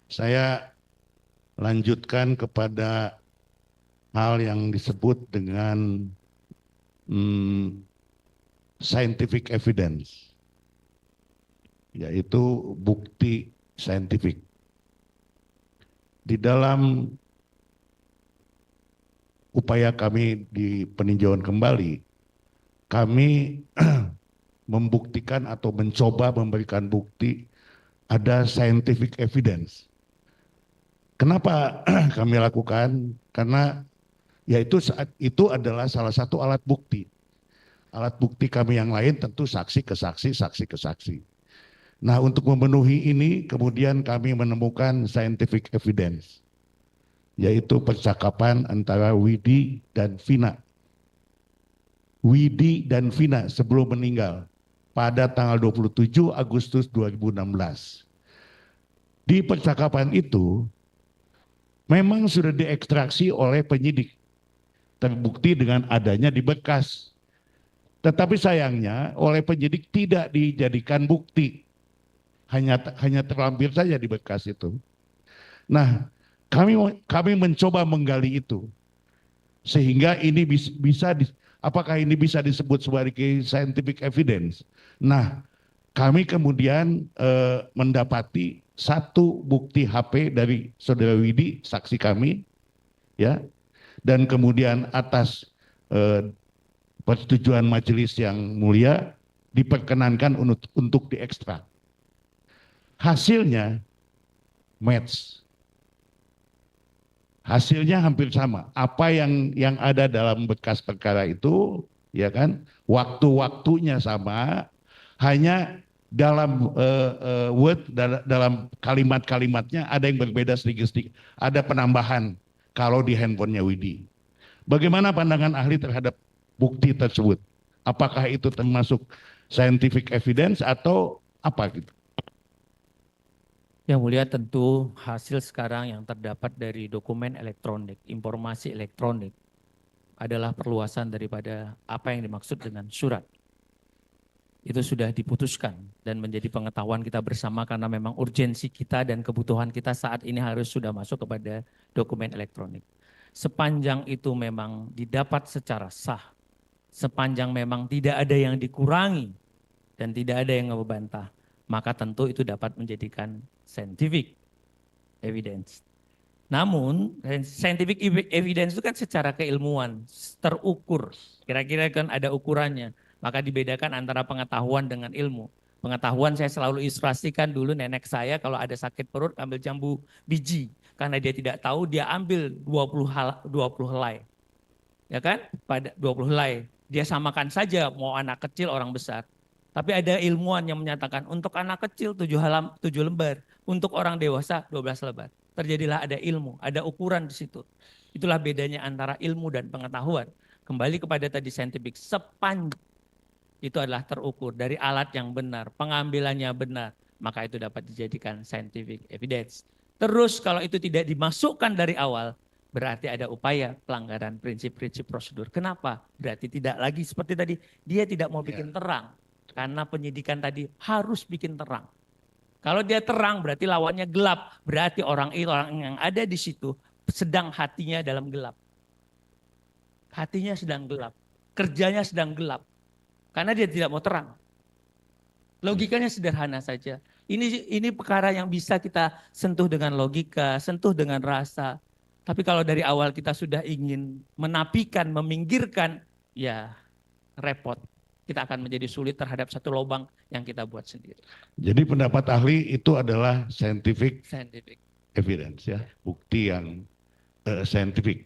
Saya lanjutkan kepada hal yang disebut dengan hmm, scientific evidence, yaitu bukti saintifik. Di dalam upaya kami di peninjauan kembali, kami membuktikan atau mencoba memberikan bukti ada scientific evidence. Kenapa kami lakukan? Karena yaitu saat itu adalah salah satu alat bukti. Alat bukti kami yang lain tentu saksi ke saksi, saksi ke saksi. Nah, untuk memenuhi ini kemudian kami menemukan scientific evidence, yaitu percakapan antara Widi dan Vina. Widi dan Vina sebelum meninggal pada tanggal 27 Agustus 2016. Di percakapan itu memang sudah diekstraksi oleh penyidik, terbukti dengan adanya di berkas. Tetapi sayangnya oleh penyidik tidak dijadikan bukti, hanya terlampir saja di berkas itu. Nah, kami mencoba menggali itu sehingga ini apakah ini bisa disebut sebagai scientific evidence. Nah, kami kemudian mendapati satu bukti HP dari saudara Widi, saksi kami, ya, dan kemudian atas eh, persetujuan majelis yang mulia diperkenankan untuk diekstrak. Hasilnya match, hasilnya hampir sama. Apa yang ada dalam bekas perkara itu, ya kan, waktu-waktunya sama, hanya dalam dalam kalimat-kalimatnya ada yang berbeda sedikit-sedikit. Ada penambahan kalau di handphonenya Widi. Bagaimana pandangan ahli terhadap bukti tersebut? Apakah itu termasuk scientific evidence atau apa gitu? Yang mulia, tentu hasil sekarang yang terdapat dari dokumen elektronik, informasi elektronik adalah perluasan daripada apa yang dimaksud dengan surat. Itu sudah diputuskan dan menjadi pengetahuan kita bersama karena memang urgensi kita dan kebutuhan kita saat ini harus sudah masuk kepada dokumen elektronik. Sepanjang itu memang didapat secara sah, sepanjang memang tidak ada yang dikurangi dan tidak ada yang membantah, maka tentu itu dapat menjadikan scientific evidence. Namun, scientific evidence itu kan secara keilmuan, terukur. Kira-kira kan ada ukurannya. Maka dibedakan antara pengetahuan dengan ilmu. Pengetahuan saya selalu ilustrasikan dulu nenek saya kalau ada sakit perut ambil jambu biji. Karena dia tidak tahu dia ambil 20 helai. Ya kan? Pada 20 helai. Dia samakan saja mau anak kecil orang besar. Tapi ada ilmuwan yang menyatakan untuk anak kecil 7 lembar, untuk orang dewasa 12 lembar. Terjadilah ada ilmu, ada ukuran di situ. Itulah bedanya antara ilmu dan pengetahuan. Kembali kepada tadi scientific, sepanjang itu adalah terukur dari alat yang benar, pengambilannya benar, maka itu dapat dijadikan scientific evidence. Terus kalau itu tidak dimasukkan dari awal, berarti ada upaya pelanggaran prinsip-prinsip prosedur. Kenapa? Berarti tidak lagi seperti tadi, dia tidak mau bikin terang. Karena penyidikan tadi harus bikin terang. Kalau dia terang berarti lawannya gelap. Berarti orang yang ada di situ sedang hatinya dalam gelap. Hatinya sedang gelap. Kerjanya sedang gelap. Karena dia tidak mau terang. Logikanya sederhana saja. Ini perkara yang bisa kita sentuh dengan logika, sentuh dengan rasa. Tapi kalau dari awal kita sudah ingin menapikan, meminggirkan, ya repot. Kita akan menjadi sulit terhadap satu lubang yang kita buat sendiri. Jadi pendapat ahli itu adalah scientific evidence, ya, bukti yang scientific.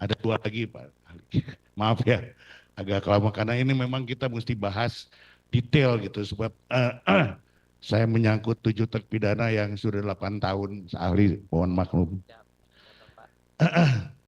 Ada dua lagi Pak ahli. Maaf ya, agak lama karena ini memang kita mesti bahas detail gitu sebab saya menyangkut 7 terpidana yang sudah 8 tahun ahli, mohon maklum.